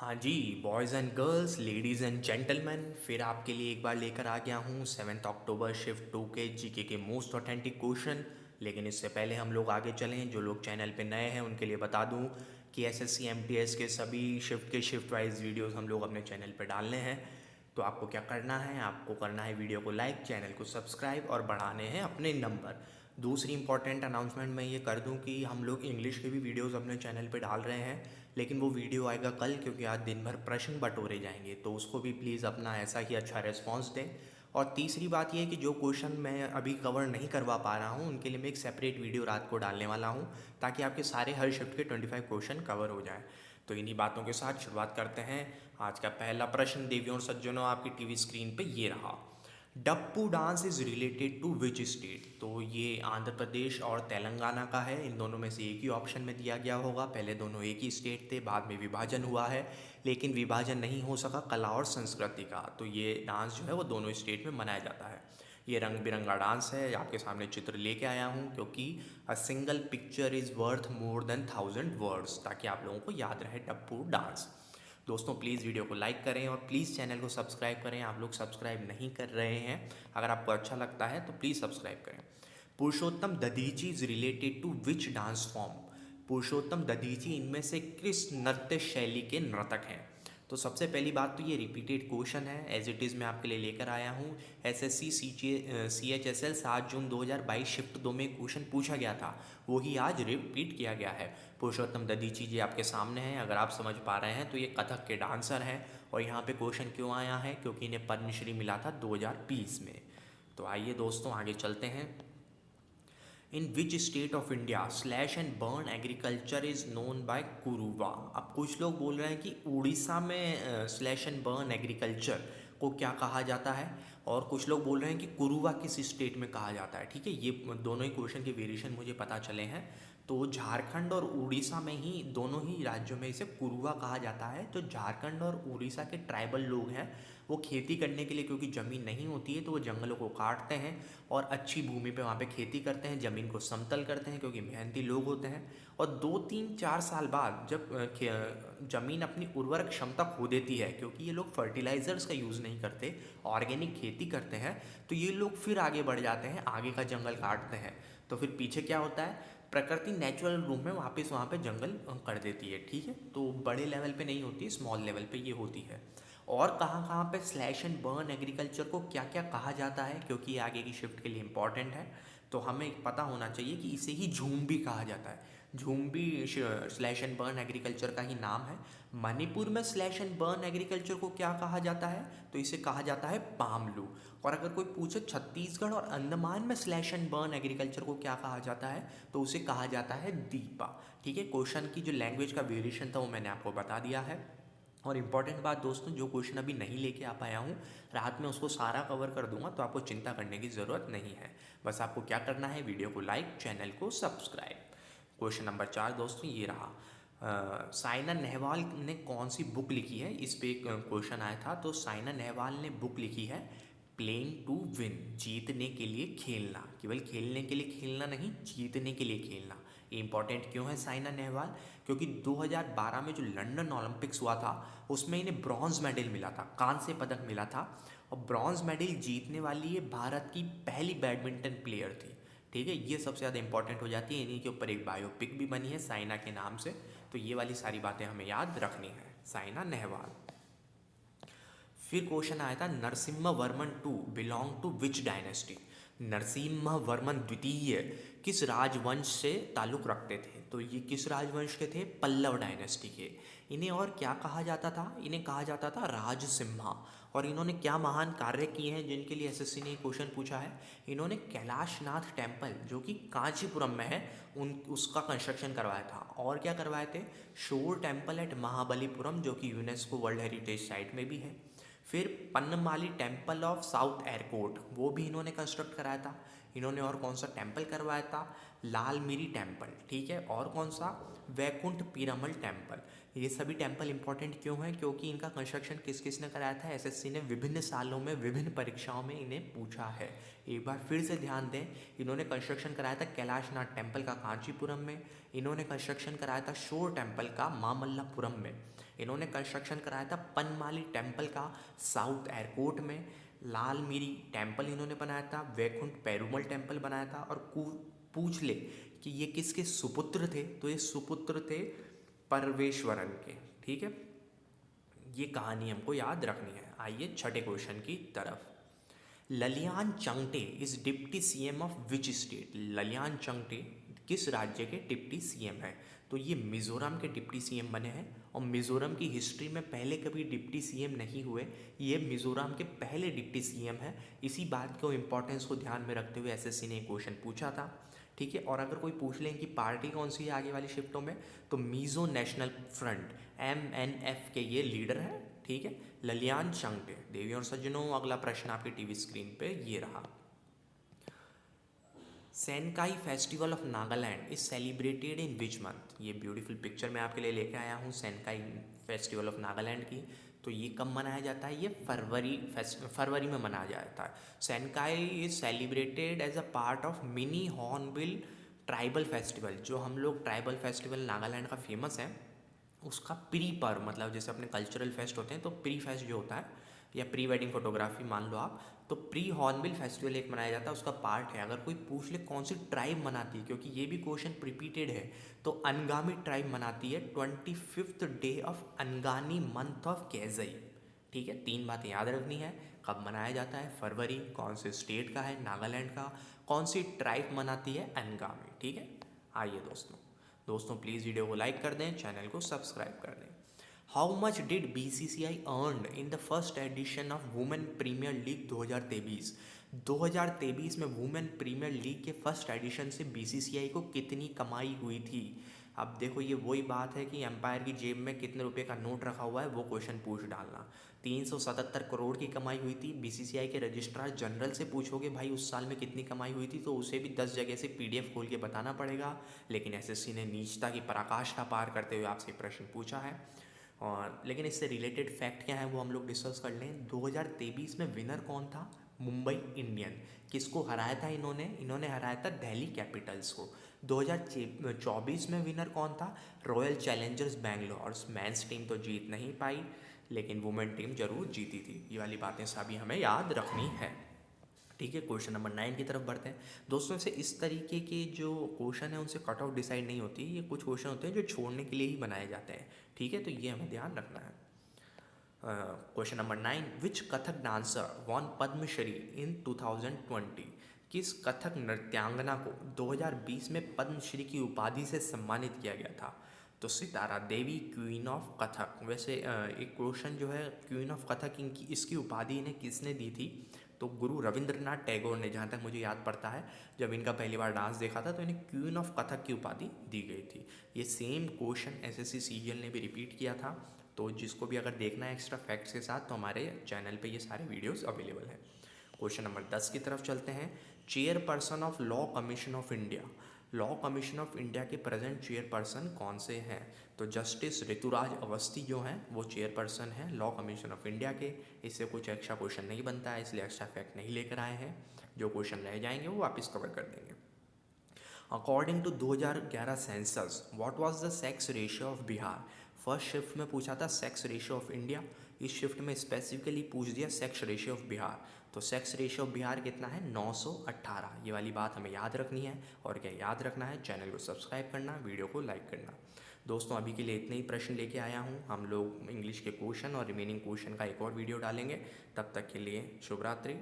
हाँ जी, boys and girls, ladies and gentleman, फिर आपके लिए एक बार लेकर आ गया हूँ 7 अक्टूबर शिफ्ट 2 के जीके के मोस्ट ऑथेंटिक क्वेश्चन। लेकिन इससे पहले हम लोग आगे चलें, जो लोग चैनल पे नए हैं उनके लिए बता दूँ कि एसएससी एमटीएस के सभी शिफ्ट के शिफ्ट वाइज वीडियोस हम लोग अपने चैनल पे डालने हैं। तो आपको क्या करना है, आपको करना है वीडियो को लाइक, चैनल को सब्सक्राइब और बढ़ाने हैं अपने नंबर। दूसरी इंपॉर्टेंट अनाउंसमेंट मैं ये कर दूं कि हम लोग इंग्लिश के भी वीडियोस अपने चैनल पे डाल रहे हैं, लेकिन वो वीडियो आएगा कल, क्योंकि आज दिन भर प्रश्न बटोरे जाएंगे, तो उसको भी प्लीज़ अपना ऐसा ही अच्छा रिस्पॉन्स दें। और तीसरी बात ये है कि जो क्वेश्चन मैं अभी कवर नहीं करवा पा रहा हूँ उनके लिए मैं एक सेपरेट वीडियो रात को डालने वाला हूँ, ताकि आपके सारे हर शिफ्ट के 25 क्वेश्चन कवर हो जाएँ। तो इन्हीं बातों के साथ शुरुआत करते हैं। आज का पहला प्रश्न देवियों और सज्जनों, आपकी टीवी स्क्रीन पे ये रहा। Dappu dance is related to which state? तो ये आंध्र प्रदेश और तेलंगाना का है। इन दोनों में से एक ही ऑप्शन में दिया गया होगा। पहले दोनों एक ही स्टेट थे, बाद में विभाजन हुआ है, लेकिन विभाजन नहीं हो सका कला और संस्कृति का। तो ये डांस जो है वो दोनों स्टेट में मनाया जाता है। ये रंग बिरंगा डांस है। आपके सामने चित्र लेके आया हूँ, क्योंकि a single picture is worth more than 1000 words, ताकि आप लोगों को याद रहे डप्पू डांस। दोस्तों प्लीज़ वीडियो को लाइक करें और प्लीज़ चैनल को सब्सक्राइब करें। आप लोग सब्सक्राइब नहीं कर रहे हैं, अगर आपको अच्छा लगता है तो प्लीज़ सब्सक्राइब करें। Purushottam Dadhich is related to which dance form? Purushottam Dadhich इनमें से किस नृत्य शैली के नर्तक हैं? तो सबसे पहली बात तो ये रिपीटेड क्वेश्चन है, एज इट इज़ मैं आपके लिए लेकर आया हूँ। एसएससी CHSL 7 जून 2022 शिफ्ट 2 में क्वेश्चन पूछा गया था, वही आज रिपीट किया गया है। पुरुषोत्तम दधीची जी आपके सामने हैं। अगर आप समझ पा रहे हैं तो ये कथक के डांसर हैं। और यहाँ पे क्वेश्चन क्यों आया है, क्योंकि इन्हें पद्मश्री मिला था 2020 में। तो आइए दोस्तों आगे चलते हैं। In which state of India slash and burn agriculture is known by Kuruwa? अब कुछ लोग बोल रहे हैं कि उड़ीसा में स्लैश एंड बर्न एग्रीकल्चर को क्या कहा जाता है, और कुछ लोग बोल रहे हैं कि कुरुवा किस स्टेट में कहा जाता है। ठीक है, ये दोनों ही क्वेश्चन के वेरिएशन मुझे पता चले हैं। तो झारखंड और उड़ीसा में ही, दोनों ही राज्यों में इसे कुरुवा कहा जाता है। तो झारखंड और उड़ीसा के ट्राइबल लोग हैं, वो खेती करने के लिए, क्योंकि ज़मीन नहीं होती है तो वो जंगलों को काटते हैं और अच्छी भूमि पे वहाँ पे खेती करते हैं, ज़मीन को समतल करते हैं, क्योंकि मेहनती लोग होते हैं। और 2 3 4 साल बाद जब ज़मीन अपनी उर्वरक क्षमता खो देती है, क्योंकि ये लोग फर्टिलाइज़र्स का यूज़ नहीं करते, ऑर्गेनिक खेती करते हैं, तो ये लोग फिर आगे बढ़ जाते हैं, आगे का जंगल काटते हैं। तो फिर पीछे क्या होता है, प्रकृति नेचुरल रूप में वापस वहाँ पे जंगल कर देती है। ठीक है, तो बड़े लेवल पे नहीं होती, स्मॉल लेवल पे ये होती है। और कहाँ कहाँ पे स्लैश एंड बर्न एग्रीकल्चर को क्या क्या कहा जाता है, क्योंकि ये आगे की शिफ्ट के लिए इंपॉर्टेंट है, तो हमें पता होना चाहिए कि इसे ही झूम भी कहा जाता है। झूम भी स्लैश एंड बर्न एग्रीकल्चर का ही नाम है। मणिपुर में स्लैश एंड बर्न एग्रीकल्चर को क्या कहा जाता है, तो इसे कहा जाता है पामलू। और अगर कोई पूछे छत्तीसगढ़ और अंडमान में स्लैश एंड बर्न एग्रीकल्चर को क्या कहा जाता है, तो उसे कहा जाता है दीपा। ठीक है, क्वेश्चन की जो लैंग्वेज का वेरिएशन था वो मैंने आपको बता दिया है। और इम्पॉर्टेंट बात दोस्तों, जो क्वेश्चन अभी नहीं लेके आ पाया हूँ, रात में उसको सारा कवर कर दूंगा, तो आपको चिंता करने की ज़रूरत नहीं है। बस आपको क्या करना है, वीडियो को लाइक, चैनल को सब्सक्राइब। क्वेश्चन नंबर 4 दोस्तों ये रहा। साइना नेहवाल ने कौन सी बुक लिखी है, इस पे एक क्वेश्चन आया था। तो साइना नेहवाल ने बुक लिखी है प्लेइंग टू विन, जीतने के लिए खेलना। केवल खेलने के लिए खेलना नहीं, जीतने के लिए खेलना। ये इंपॉर्टेंट क्यों है साइना नेहवाल, क्योंकि 2012 में जो लंदन ओलंपिक्स हुआ था उसमें इन्हें ब्रॉन्ज मेडल मिला था, कांस्य पदक मिला था। और ब्रॉन्ज मेडल जीतने वाली ये भारत की पहली बैडमिंटन प्लेयर थी। ठीक है, ये सबसे ज़्यादा इंपॉर्टेंट हो जाती है। इन्हीं के ऊपर एक बायोपिक भी बनी है साइना के नाम से, तो ये वाली सारी बातें हमें याद रखनी है। साइना नेहवाल। फिर क्वेश्चन आया था Narasimha Varman to belong to which dynasty? Narasimha Varman द्वितीय किस राजवंश से ताल्लुक़ रखते थे? तो ये किस राजवंश के थे? पल्लव डायनेस्टी के। इन्हें और क्या कहा जाता था? इन्हें कहा जाता था राजसिम्हा। और इन्होंने क्या महान कार्य किए हैं जिनके लिए एसएससी ने क्वेश्चन पूछा है? इन्होंने कैलाशनाथ टेम्पल, जो कि कांचीपुरम में है, उसका कंस्ट्रक्शन करवाया था। और क्या करवाए थे? शोर टेम्पल एट महाबलीपुरम, जो कि यूनेस्को वर्ल्ड हेरिटेज साइट में भी है। फिर पन्नमाली टेम्पल ऑफ साउथ एयरपोर्ट, वो भी इन्होंने कंस्ट्रक्ट कराया था। इन्होंने और कौन सा टेम्पल करवाया था? लाल मिरी टेम्पल, ठीक है। और कौन सा? वैकुंठ पीरामल टेम्पल। ये सभी टेम्पल इंपॉर्टेंट क्यों हैं? क्योंकि इनका कंस्ट्रक्शन किस किसने कराया था? एसएससी ने विभिन्न सालों में विभिन्न परीक्षाओं में इन्हें पूछा है। एक बार फिर से ध्यान दें, इन्होंने कंस्ट्रक्शन कराया था कैलाशनाथ टेम्पल का कांचीपुरम में, इन्होंने कंस्ट्रक्शन कराया था शोर टेम्पल का मामल्लापुरम में, इन्होंने कंस्ट्रक्शन कराया था पनमाली टेम्पल का साउथ एयरपोर्ट में, लाल मिरी टेम्पल इन्होंने बनाया था, वैकुंठ पेरुमल टेम्पल बनाया था। और पूछ ले कि ये किसके सुपुत्र थे, तो ये सुपुत्र थे परवेश्वरन के, ठीक है। ये कहानी हमको याद रखनी है। आइए छठे क्वेश्चन की तरफ। Lalian Changte is deputy CM of which state? Lalian Changte किस राज्य के डिप्टी सीएम है? तो ये मिज़ोरम के डिप्टी सीएम बने हैं। और मिज़ोरम की हिस्ट्री में पहले कभी डिप्टी सीएम नहीं हुए, ये मिज़ोरम के पहले डिप्टी सीएम हैं। इसी बात को इम्पोर्टेंस को ध्यान में रखते हुए एसएससी ने क्वेश्चन पूछा था, ठीक है। और अगर कोई पूछ लें कि पार्टी कौन सी है आगे वाली शिफ्टों में, तो मिज़ो नेशनल फ्रंट MNF के ये लीडर हैं, ठीक है, ललियान चंगटे। देवी और सज्जनों, अगला प्रश्न आपकी टीवी स्क्रीन पे ये रहा। Senkai festival of Nagaland is celebrated in which month? ये ब्यूटीफुल पिक्चर मैं आपके लिए लेके आया हूँ सेनकाई फेस्टिवल ऑफ नागालैंड की। तो ये कब मनाया जाता है? ये फरवरी में मनाया जाता है। Senkai is celebrated as a part of mini hornbill tribal festival. जो हम लोग ट्राइबल फेस्टिवल नागालैंड का फेमस है, उसका प्री पर, मतलब जैसे अपने कल्चरल फेस्ट होते हैं तो प्री फेस्ट जो होता है, या प्री वेडिंग फोटोग्राफी मान लो आप, तो प्री हॉर्नबिल फेस्टिवल एक मनाया जाता है, उसका पार्ट है। अगर कोई पूछ ले कौन सी ट्राइब मनाती है, क्योंकि ये भी क्वेश्चन रिपीटेड है, तो अनगामी ट्राइब मनाती है 25th डे ऑफ अनगानी मंथ ऑफ कैजई, ठीक है। 3 बातें याद रखनी है। कब मनाया जाता है? फरवरी। कौन से स्टेट का है? नागालैंड का। कौन सी ट्राइब मनाती है? अनगामी, ठीक है। आइए दोस्तों प्लीज़ वीडियो को लाइक कर दें, चैनल को सब्सक्राइब कर दें। How much did BCCI earn in the first edition of women premiere league 2023? 2023 में वुमेन प्रीमियर लीग के फर्स्ट एडिशन से BCCI को कितनी कमाई हुई थी? अब देखो, ये वही बात है कि एम्पायर की जेब में कितने रुपए का नोट रखा हुआ है, वो क्वेश्चन पूछ डालना। 377 करोड़ की कमाई हुई थी। BCCI के रजिस्ट्रार जनरल से पूछोगे भाई उस साल में कितनी कमाई हुई थी, तो उसे भी 10 जगह से PDF खोल के बताना पड़ेगा। लेकिन एसएससी ने नीचता की पराकाष्ठा पार करते हुए आपसे प्रश्न पूछा है। और लेकिन इससे रिलेटेड फैक्ट क्या है वो हम लोग डिस्कस कर लें। 2023 में विनर कौन था? मुंबई इंडियन। किसको हराया था इन्होंने हराया था दिल्ली कैपिटल्स को। 2024 में विनर कौन था? Royal Challengers Bangalore. Men's team तो जीत नहीं पाई, लेकिन वुमेन टीम जरूर जीती थी। ये वाली बातें सभी हमें याद रखनी है, ठीक है। क्वेश्चन नंबर 9 की तरफ बढ़ते हैं दोस्तों। से इस तरीके के जो क्वेश्चन है उनसे कट ऑफ डिसाइड नहीं होती, ये कुछ क्वेश्चन होते हैं जो छोड़ने के लिए ही बनाए जाते हैं, ठीक है। तो ये हमें ध्यान रखना है। क्वेश्चन नंबर 9, विच कथक डांसर वॉन पद्मश्री इन 2020? किस कथक नृत्यांगना को 2020 में पद्मश्री की उपाधि से सम्मानित किया गया था? तो सितारा देवी, क्वीन ऑफ कथक। वैसे एक क्वेश्चन जो है क्वीन ऑफ कथक इसकी उपाधि इन्हें किसने दी थी? तो गुरु रविंद्रनाथ टैगोर ने, जहाँ तक मुझे याद पड़ता है। जब इनका पहली बार डांस देखा था तो इन्हें क्वीन ऑफ कथक की उपाधि दी गई थी। ये सेम क्वेश्चन एसएससी सीजीएल ने भी रिपीट किया था। तो जिसको भी अगर देखना है एक्स्ट्रा फैक्ट्स के साथ, तो हमारे चैनल पे ये सारे वीडियोस अवेलेबल हैं। क्वेश्चन नंबर 10 की तरफ चलते हैं। Chairperson of law commission of India. Law commission of India के प्रेजेंट चेयरपर्सन कौन से हैं? तो जस्टिस ऋतुराज अवस्थी जो हैं वो चेयरपर्सन हैं लॉ कमीशन ऑफ इंडिया के। इससे कुछ एक्स्ट्रा क्वेश्चन नहीं बनता है, इसलिए एक्स्ट्रा फैक्ट नहीं लेकर आए हैं। जो क्वेश्चन रह जाएंगे वो वापस कवर कर देंगे। According to 2011 census, what was the sex ratio of Bihar? First shift में पूछा था सेक्स रेशियो ऑफ इंडिया, इस शिफ्ट में स्पेसिफिकली पूछ दिया सेक्स रेशियो ऑफ बिहार। तो सेक्स रेशियो ऑफ बिहार कितना है? 918। ये वाली बात हमें याद रखनी है। और क्या याद रखना है? चैनल को सब्सक्राइब करना, वीडियो को लाइक करना। दोस्तों अभी के लिए इतने ही प्रश्न लेके आया हूँ। हम लोग इंग्लिश के क्वेश्चन और रिमेनिंग क्वेश्चन का एक और वीडियो डालेंगे। तब तक के लिए शुभ रात्रि।